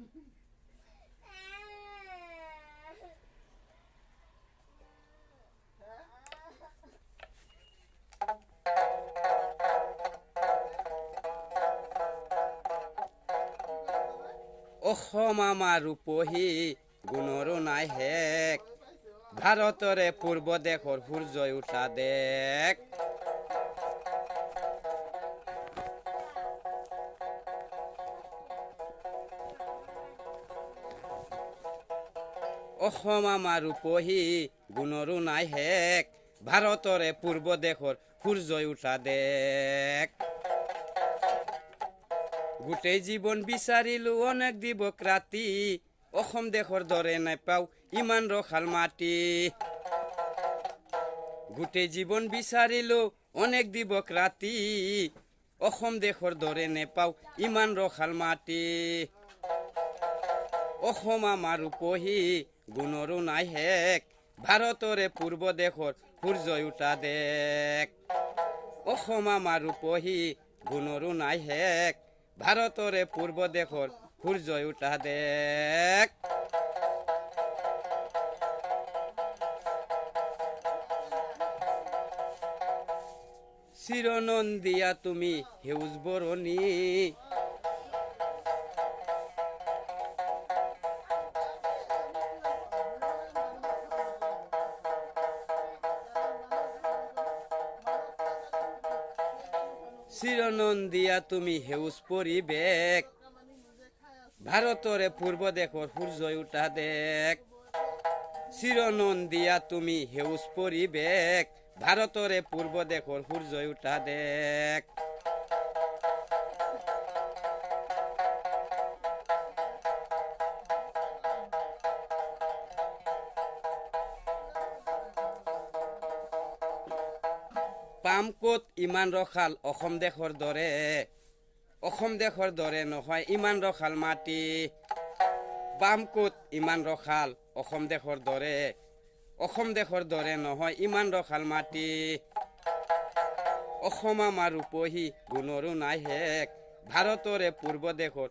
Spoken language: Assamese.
অসম আমাৰ ৰূপহী গুণৰো নাই হেক ভাৰতৰে পূৰ্ব দেশৰ সূৰ্যই উঠা দেশ অসম আমাৰ ৰূপহী গুণৰো নাই হেক ভাৰতৰে পূৰ্ব দেশৰ সূৰ্যই উঠা দেশ গোটেই জীৱন বিচাৰিলো অনেক দিবক ৰাতি অসম দেশৰ দৰে নাপাওঁ ইমান ৰসাল মাটি গোটেই জীৱন বিচাৰিলো অনেক দিবক ৰাতি অসম দেশৰ দৰে নেপাওঁ ইমান ৰসাল মাটি অসম আমাৰ ৰূপহী গুণৰো নাই হেক ভাৰতৰে পূৰ্ব দেশৰ সূৰ্যই উঠা দেশ অসম আমাৰ ৰূপহী গুণৰো নাই হেক ভাৰতৰে পূৰ্ব দেশৰ সূৰ্যই উঠা দেশ চিৰনন্দিয়া তুমি সেউজ বৰণী চিৰনন্দিয়া তুমি সেউজ পৰিৱেশ ভাৰতৰে পূৰ্ব দেশৰ সূৰ্যই উঠা দেশ চিৰনন্দিয়া তুমি সেউজ পৰিৱেশ ভাৰতৰে পূৰ্ব দেশৰ সূৰ্যই উঠা দেশ পাম ক'ত ইমান ৰসাল অসম দেশৰ দৰে নহয় ইমান ৰসাল মাটি পাম ক'ত ইমান ৰসাল অসম দেশৰ দৰে নহয় ইমান ৰসাল মাটি অসম আমাৰ ৰূপহী গুণৰো নাই হেক ভাৰতৰে পূৰ্ব দেশৰ